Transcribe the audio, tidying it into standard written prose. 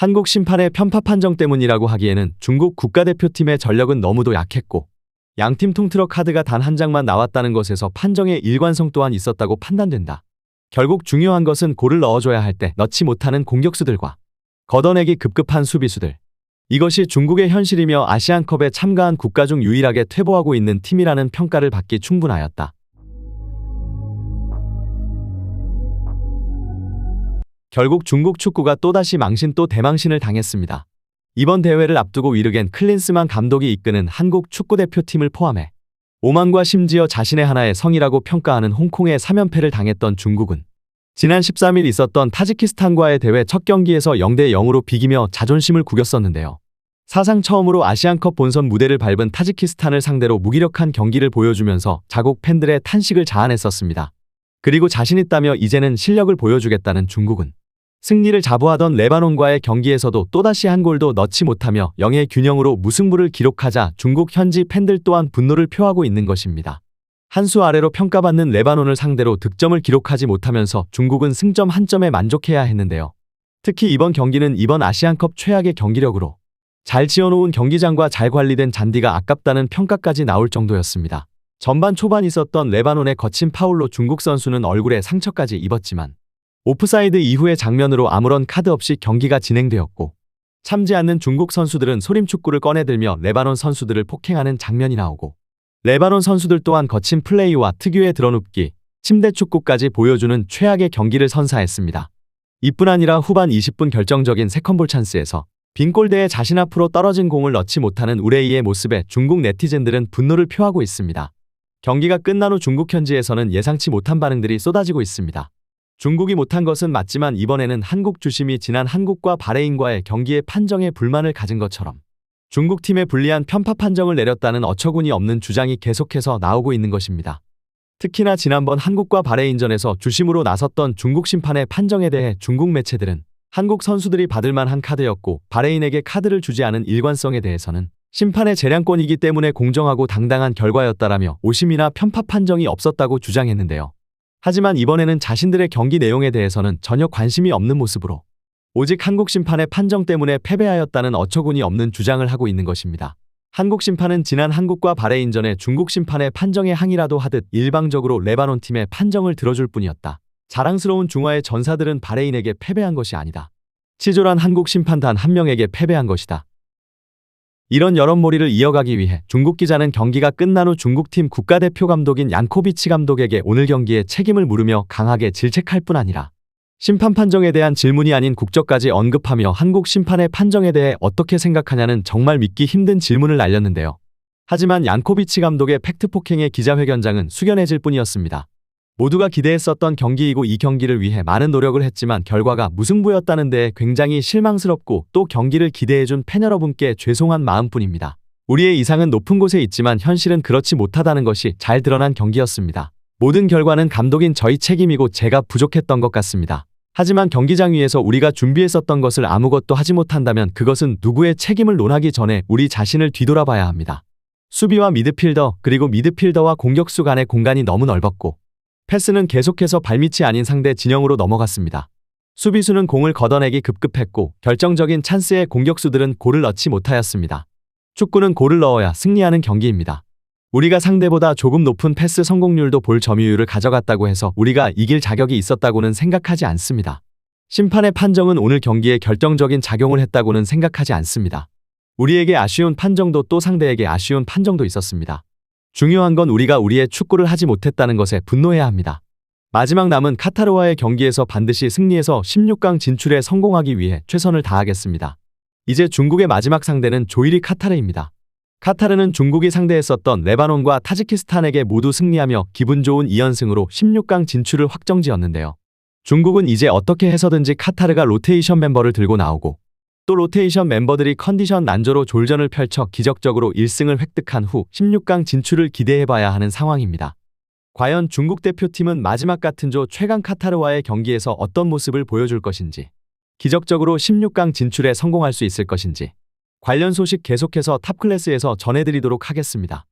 한국 심판의 편파 판정 때문이라고 하기에는 중국 국가대표팀의 전력은 너무도 약했고 양팀 통틀어 카드가 단 한 장만 나왔다는 것에서 판정의 일관성 또한 있었다고 판단된다. 결국 중요한 것은 골을 넣어줘야 할 때 넣지 못하는 공격수들과 걷어내기 급급한 수비수들. 이것이 중국의 현실이며 아시안컵에 참가한 국가 중 유일하게 퇴보하고 있는 팀이라는 평가를 받기 충분하였다. 결국 중국 축구가 또다시 망신 또 대망신을 당했습니다. 이번 대회를 앞두고 위르겐 클린스만 감독이 이끄는 한국 축구대표팀을 포함해 오만과 심지어 자신의 하나의 성이라고 평가하는 홍콩에 3연패를 당했던 중국은 지난 13일 있었던 타지키스탄과의 대회 첫 경기에서 0대0으로 비기며 자존심을 구겼었는데요. 사상 처음으로 아시안컵 본선 무대를 밟은 타지키스탄을 상대로 무기력한 경기를 보여주면서 자국 팬들의 탄식을 자아냈었습니다. 그리고 자신 있다며 이제는 실력을 보여주겠다는 중국은 승리를 자부하던 레바논과의 경기에서도 또다시 한 골도 넣지 못하며 0의 균형으로 무승부를 기록하자 중국 현지 팬들 또한 분노를 표하고 있는 것입니다. 한 수 아래로 평가받는 레바논을 상대로 득점을 기록하지 못하면서 중국은 승점 한 점에 만족해야 했는데요. 특히 이번 경기는 이번 아시안컵 최악의 경기력으로 잘 지어놓은 경기장과 잘 관리된 잔디가 아깝다는 평가까지 나올 정도였습니다. 전반 초반 있었던 레바논의 거친 파울로 중국 선수는 얼굴에 상처까지 입었지만 오프사이드 이후의 장면으로 아무런 카드 없이 경기가 진행되었고 참지 않는 중국 선수들은 소림축구를 꺼내들며 레바논 선수들을 폭행하는 장면이 나오고 레바논 선수들 또한 거친 플레이와 특유의 드러눕기, 침대축구까지 보여주는 최악의 경기를 선사했습니다. 이뿐 아니라 후반 20분 결정적인 세컨볼 찬스에서 빈 골대에 자신 앞으로 떨어진 공을 넣지 못하는 우레이의 모습에 중국 네티즌들은 분노를 표하고 있습니다. 경기가 끝난 후 중국 현지에서는 예상치 못한 반응들이 쏟아지고 있습니다. 중국이 못한 것은 맞지만 이번에는 한국 주심이 지난 한국과 바레인과의 경기의 판정에 불만을 가진 것처럼 중국 팀에 불리한 편파 판정을 내렸다는 어처구니 없는 주장이 계속해서 나오고 있는 것입니다. 특히나 지난번 한국과 바레인전에서 주심으로 나섰던 중국 심판의 판정에 대해 중국 매체들은 한국 선수들이 받을 만한 카드였고 바레인에게 카드를 주지 않은 일관성에 대해서는 심판의 재량권이기 때문에 공정하고 당당한 결과였다라며 오심이나 편파 판정이 없었다고 주장했는데요. 하지만 이번에는 자신들의 경기 내용에 대해서는 전혀 관심이 없는 모습으로 오직 한국 심판의 판정 때문에 패배하였다는 어처구니 없는 주장을 하고 있는 것입니다. 한국 심판은 지난 한국과 바레인전에 중국 심판의 판정에 항의라도 하듯 일방적으로 레바논 팀의 판정을 들어줄 뿐이었다. 자랑스러운 중화의 전사들은 바레인에게 패배한 것이 아니다. 치졸한 한국 심판단 한 명에게 패배한 것이다. 이런 여론몰이를 이어가기 위해 중국 기자는 경기가 끝난 후 중국팀 국가대표 감독인 얀코비치 감독에게 오늘 경기에 책임을 물으며 강하게 질책할 뿐 아니라 심판 판정에 대한 질문이 아닌 국적까지 언급하며 한국 심판의 판정에 대해 어떻게 생각하냐는 정말 믿기 힘든 질문을 날렸는데요. 하지만 얀코비치 감독의 팩트 폭행의 기자회견장은 숙연해질 뿐이었습니다. 모두가 기대했었던 경기이고 이 경기를 위해 많은 노력을 했지만 결과가 무승부였다는 데에 굉장히 실망스럽고 또 경기를 기대해준 팬 여러분께 죄송한 마음뿐입니다. 우리의 이상은 높은 곳에 있지만 현실은 그렇지 못하다는 것이 잘 드러난 경기였습니다. 모든 결과는 감독인 저희 책임이고 제가 부족했던 것 같습니다. 하지만 경기장 위에서 우리가 준비했었던 것을 아무것도 하지 못한다면 그것은 누구의 책임을 논하기 전에 우리 자신을 뒤돌아봐야 합니다. 수비와 미드필더 그리고 미드필더와 공격수 간의 공간이 너무 넓었고 패스는 계속해서 발밑이 아닌 상대 진영으로 넘어갔습니다. 수비수는 공을 걷어내기 급급했고 결정적인 찬스에 공격수들은 골을 넣지 못하였습니다. 축구는 골을 넣어야 승리하는 경기입니다. 우리가 상대보다 조금 높은 패스 성공률도 볼 점유율을 가져갔다고 해서 우리가 이길 자격이 있었다고는 생각하지 않습니다. 심판의 판정은 오늘 경기에 결정적인 작용을 했다고는 생각하지 않습니다. 우리에게 아쉬운 판정도 또 상대에게 아쉬운 판정도 있었습니다. 중요한 건 우리가 우리의 축구를 하지 못했다는 것에 분노해야 합니다. 마지막 남은 카타르와의 경기에서 반드시 승리해서 16강 진출에 성공하기 위해 최선을 다하겠습니다. 이제 중국의 마지막 상대는 조일이 카타르입니다. 카타르는 중국이 상대했었던 레바논과 타지키스탄에게 모두 승리하며 기분 좋은 2연승으로 16강 진출을 확정지었는데요. 중국은 이제 어떻게 해서든지 카타르가 로테이션 멤버를 들고 나오고 또 로테이션 멤버들이 컨디션 난조로 졸전을 펼쳐 기적적으로 1승을 획득한 후 16강 진출을 기대해봐야 하는 상황입니다. 과연 중국 대표팀은 마지막 같은 조 최강 카타르와의 경기에서 어떤 모습을 보여줄 것인지, 기적적으로 16강 진출에 성공할 수 있을 것인지 관련 소식 계속해서 탑클래스에서 전해드리도록 하겠습니다.